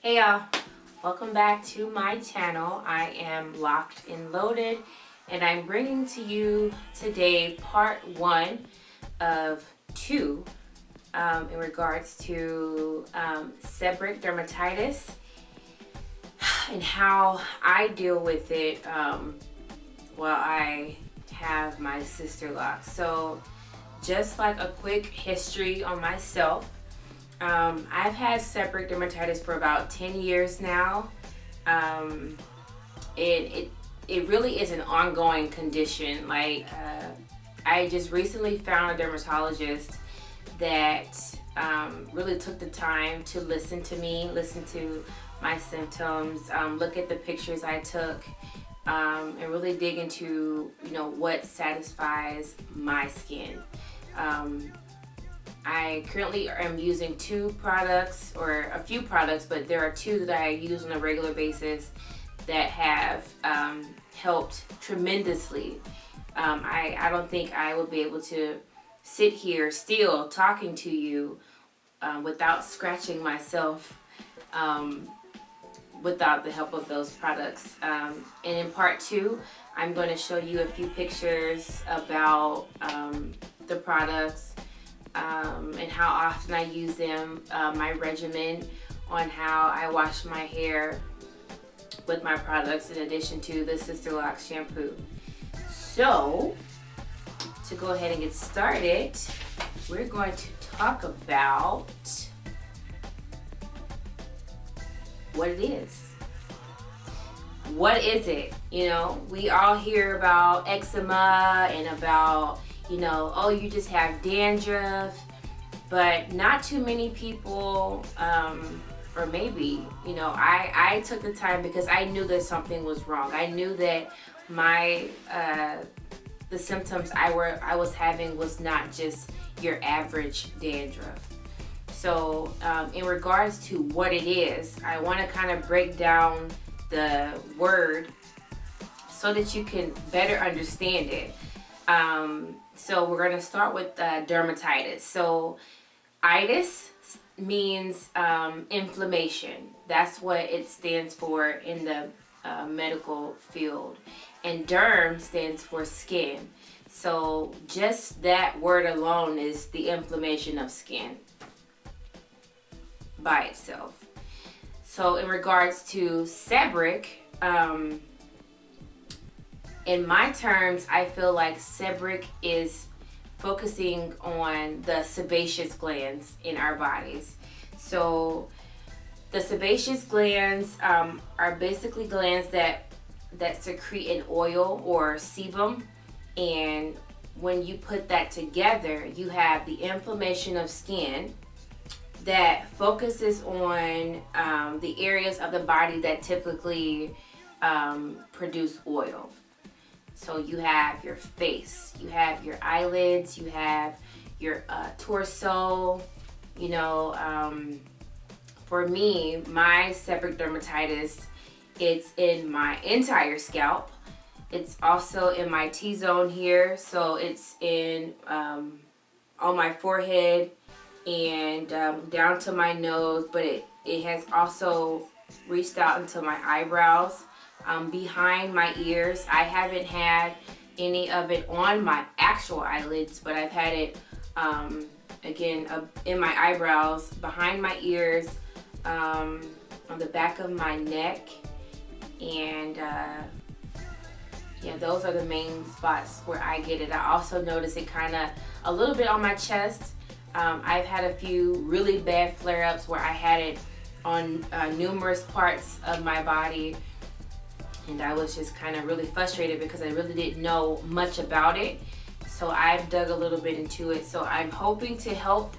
Hey y'all, welcome back to my channel. I am locked and loaded, and I'm bringing to you today part 1 of 2 in regards to seborrheic dermatitis and how I deal with it while I have my Sisterlocks. So just like a quick history on myself, I've had seborrheic dermatitis for about 10 years now. It really is an ongoing condition. I just recently found a dermatologist that really took the time to listen to me, listen to my symptoms, look at the pictures I took, and really dig into what satisfies my skin. I currently am using 2 products, or a few products, but there are 2 that I use on a regular basis that have helped tremendously. I don't think I would be able to sit here still talking to you without scratching myself without the help of those products. And in part 2, I'm going to show you a few pictures about the products, and how often I use them, my regimen on how I wash my hair with my products in addition to the Sisterlocks shampoo. So, to go ahead and get started, we're going to talk about what it is. What is it? We all hear about eczema and about oh, you just have dandruff, but not too many people, or maybe, I took the time because I knew that something was wrong. I knew that the symptoms I was having was not just your average dandruff. So, in regards to what it is, I want to kind of break down the word so that you can better understand it. So we're going to start with dermatitis. So itis means inflammation. That's what it stands for in the medical field. And derm stands for skin. So just that word alone is the inflammation of skin by itself. So in regards to seborrheic, in my terms, I feel like seborrheic is focusing on the sebaceous glands in our bodies. So the sebaceous glands are basically glands that secrete an oil or sebum, and when you put that together, you have the inflammation of skin that focuses on the areas of the body that typically produce oil. So you have your face, you have your eyelids, you have your torso. For me, my seborrheic dermatitis, it's in my entire scalp. It's also in my T-zone here, so it's in on my forehead and down to my nose, but it has also reached out into my eyebrows. Behind my ears. I haven't had any of it on my actual eyelids, but I've had it again in my eyebrows, behind my ears, on the back of my neck, and those are the main spots where I get it. I also notice it kind of a little bit on my chest. I've had a few really bad flare-ups where I had it on numerous parts of my body. And I was just kind of really frustrated because I really didn't know much about it. So I've dug a little bit into it. So I'm hoping to help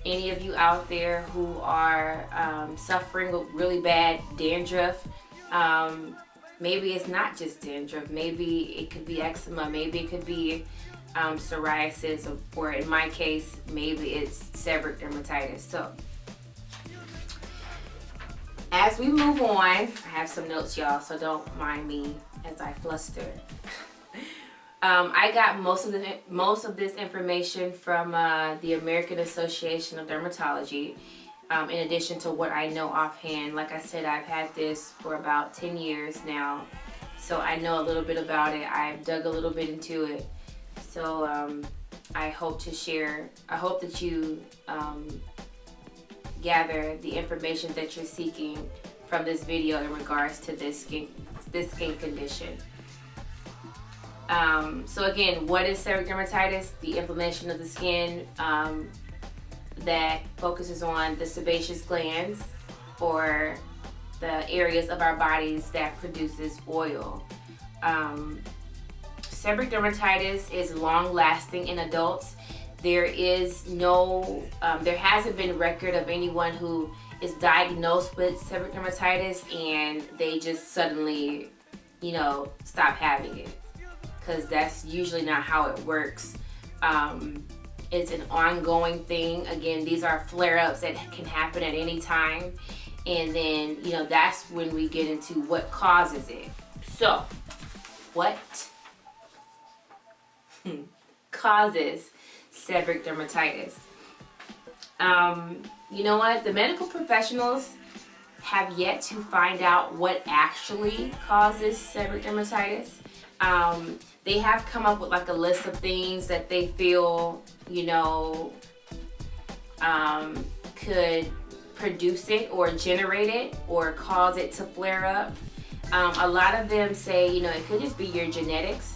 any of you out there who are suffering with really bad dandruff. Maybe it's not just dandruff. Maybe it could be eczema. Maybe it could be psoriasis, or in my case, maybe it's seborrheic dermatitis. So as we move on, I have some notes, y'all, so don't mind me as I fluster. I got most of this information from the American Association of Dermatology, in addition to what I know offhand. Like I said, I've had this for about 10 years now, so I know a little bit about it. I've dug a little bit into it. So I hope that you gather the information that you're seeking from this video in regards to this skin condition. So again, what is seborrheic dermatitis? The inflammation of the skin that focuses on the sebaceous glands, or the areas of our bodies that produces oil. Seborrheic dermatitis is long-lasting in adults. There hasn't been record of anyone who is diagnosed with seborrheic dermatitis and they just suddenly, stop having it, because that's usually not how it works. It's an ongoing thing. Again, these are flare-ups that can happen at any time, and then that's when we get into what causes it. So, what causes seborrheic dermatitis? You know what? The medical professionals have yet to find out what actually causes seborrheic dermatitis. They have come up with like a list of things that they feel, could produce it or generate it or cause it to flare up. A lot of them say, it could just be your genetics.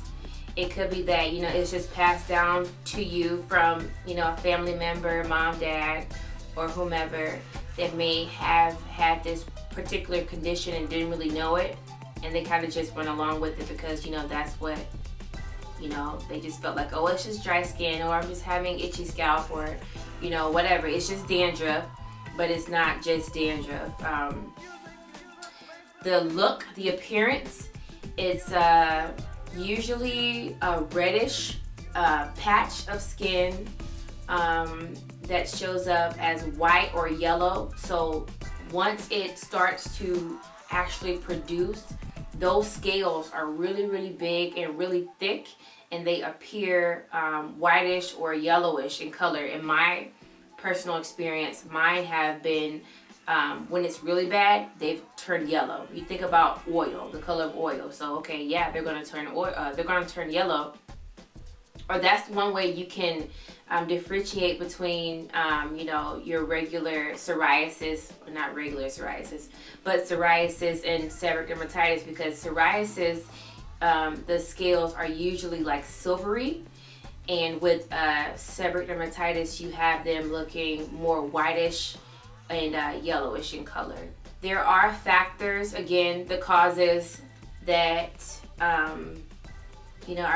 It could be that, it's just passed down to you from, a family member, mom, dad, or whomever that may have had this particular condition and didn't really know it. And they kind of just went along with it because, that's what, they just felt like, oh, it's just dry skin, or I'm just having itchy scalp, or, whatever. It's just dandruff, but it's not just dandruff. The look, the appearance, it's usually a reddish patch of skin that shows up as white or yellow. So once it starts to actually produce, those scales are really, really big and really thick, and they appear whitish or yellowish in color. In my personal experience, mine have been, when it's really bad, they've turned yellow. You think about oil, the color of oil. So okay, yeah, they're gonna turn yellow. Or that's one way you can differentiate between, your regular psoriasis, or not regular psoriasis, but psoriasis and seborrheic dermatitis, because psoriasis, the scales are usually like silvery, and with seborrheic dermatitis, you have them looking more whitish and yellowish in color. There are factors, again, the causes that our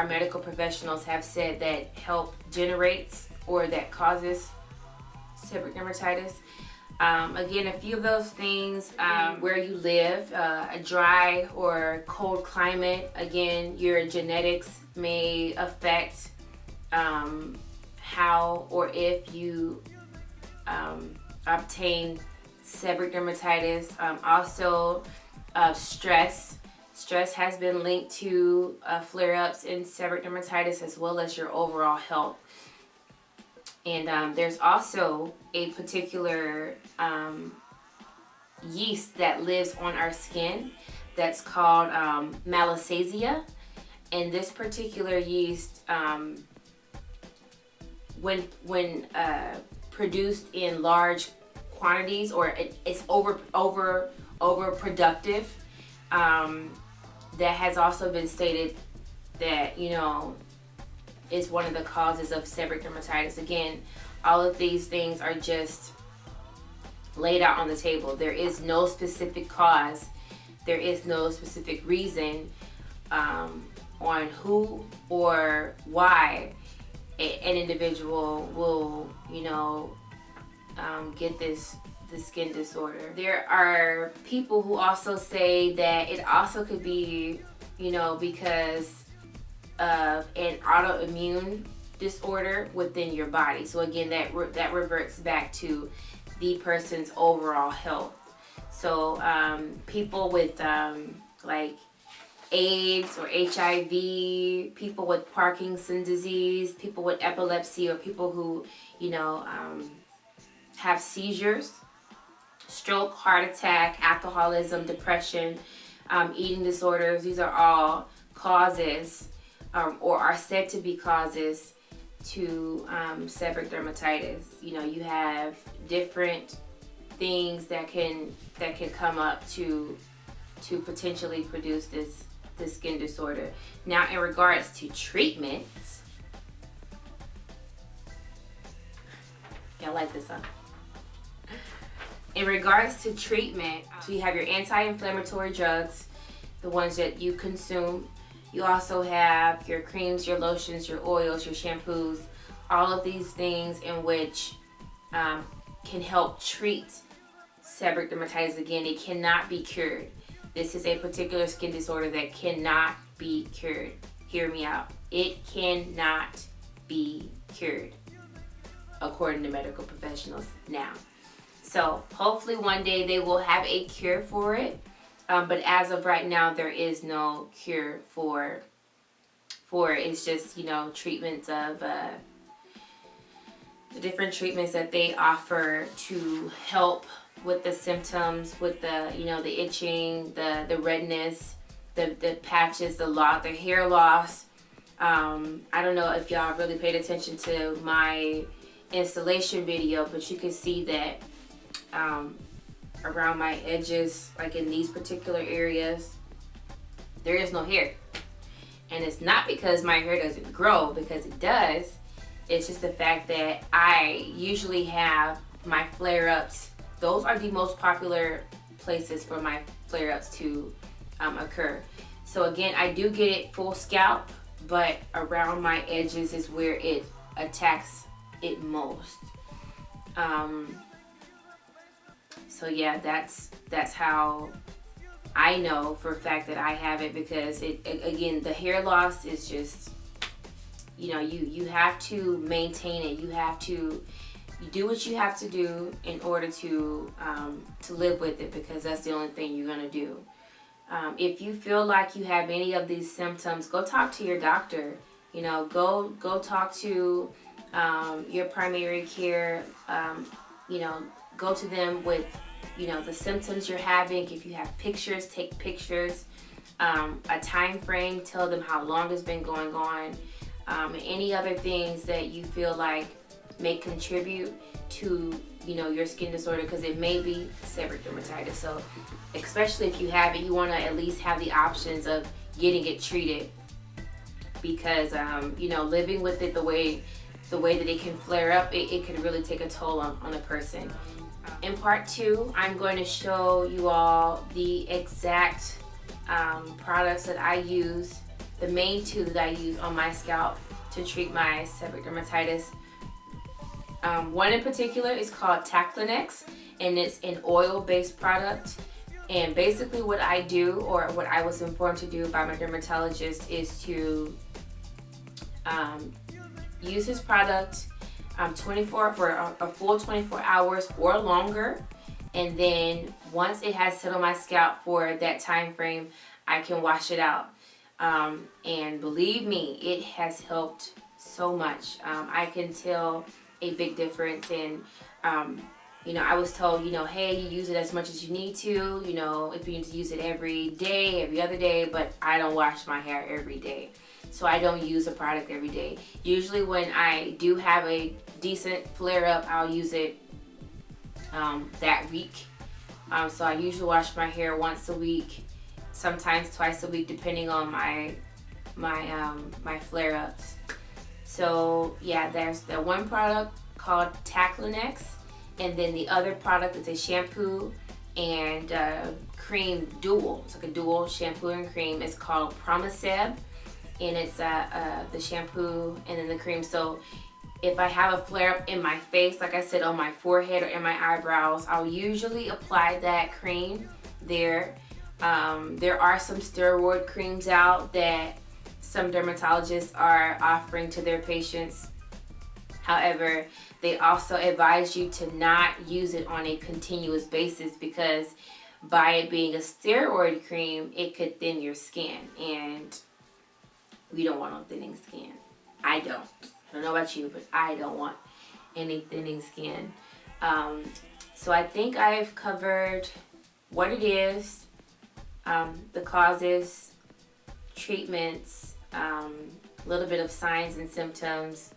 medical professionals have said that help generates or that causes seborrheic dermatitis. Again, a few of those things, where you live, a dry or cold climate. Again, your genetics may affect how or if you obtain seborrheic dermatitis. Also, stress. Stress has been linked to flare-ups in seborrheic dermatitis, as well as your overall health. And there's also a particular yeast that lives on our skin that's called Malassezia. And this particular yeast, when produced in large quantities, or it's overproductive, that has also been stated that is one of the causes of seborrheic dermatitis. Again, all of these things are just laid out on the table. There is no specific cause. There is no specific reason on who or why an individual will, get the skin disorder. There are people who also say that it also could be, because of an autoimmune disorder within your body. So again, that reverts back to the person's overall health. So people with like AIDS or HIV, people with Parkinson's disease, people with epilepsy, or people who have seizures, stroke, heart attack, alcoholism, depression, eating disorders. These are all causes or are said to be causes to seborrheic dermatitis. You know, you have different things that can come up to potentially produce this skin disorder. Now, in regards to treatments, y'all like this, huh? In regards to treatment, so you have your anti-inflammatory drugs, the ones that you consume. You also have your creams, your lotions, your oils, your shampoos, all of these things in which can help treat seborrheic dermatitis. Again, it cannot be cured. This is a particular skin disorder that cannot be cured. Hear me out. It cannot be cured, according to medical professionals now. So hopefully one day they will have a cure for it. But as of right now, there is no cure for it. It's just, you know, treatments of the different treatments that they offer to help with the symptoms, with the, you know, the itching, the redness, the patches, the hair loss. I don't know if y'all really paid attention to my installation video, but you can see that around my edges, like in these particular areas, there is no hair. And it's not because my hair doesn't grow, because it does. It's just the fact that I usually have my flare-ups. Those are the most popular places for my flare-ups to occur. So again, I do get it full scalp, but around my edges is where it attacks it most. So yeah, that's how I know for a fact that I have it, because again, the hair loss is just, you know, you have to maintain it. You do what you have to do in order to live with it, because that's the only thing you're gonna do. If you feel like you have any of these symptoms, go talk to your doctor. You know, go talk to your primary care. You know, go to them with, you know, the symptoms you're having. If you have pictures, take pictures. A time frame, tell them how long it's been going on. Any other things that you feel like may contribute to, you know, your skin disorder, because it may be seborrheic dermatitis. So especially if you have it, you want to at least have the options of getting it treated, because you know, living with it the way that it can flare up, it can really take a toll on a person. In part 2, I'm going to show you all the exact products that I use, the main 2 that I use on my scalp to treat my seborrheic dermatitis. One in particular is called Taclinex, and it's an oil-based product. And basically what I do, or what I was informed to do by my dermatologist, is to use this product for a full 24 hours or longer, and then once it has set on my scalp for that time frame, I can wash it out. And believe me, it has helped so much. I can tell a big difference. And you know, I was told, you know, hey, you use it as much as you need to, you know, if you need to use it every day, every other day, but I don't wash my hair every day. So I don't use a product every day. Usually when I do have a decent flare up, I'll use it that week. So I usually wash my hair once a week, sometimes twice a week, depending on my flare ups. So yeah, there's the one product called Taclinex, and then the other product is a shampoo and cream dual. It's like a dual shampoo and cream. It's called Promeseb, and it's the shampoo and then the cream. So if I have a flare up in my face, like I said, on my forehead or in my eyebrows, I'll usually apply that cream there. There are some steroid creams out that some dermatologists are offering to their patients. However, they also advise you to not use it on a continuous basis, because by it being a steroid cream, it could thin your skin, and we don't want no thinning skin. I don't know about you, but I don't want any thinning skin. So I think I've covered what it is, the causes, treatments, a little bit of signs and symptoms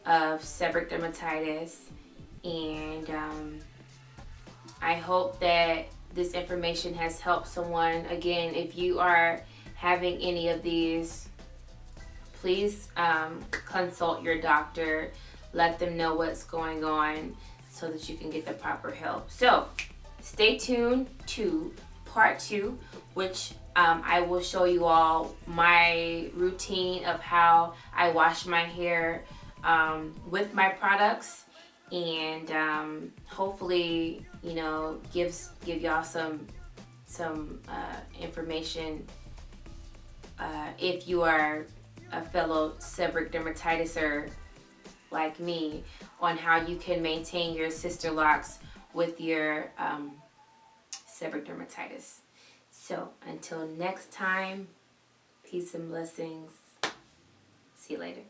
of seborrheic dermatitis, and I hope that this information has helped someone. Again, if you are having any of these, please consult your doctor. Let them know what's going on so that you can get the proper help. So stay tuned to part 2, which I will show you all my routine of how I wash my hair with my products, and hopefully, you know, give y'all some information if you are a fellow seborrheic dermatitiser like me, on how you can maintain your Sisterlocks with your seborrheic dermatitis. So until next time, peace and blessings. See you later.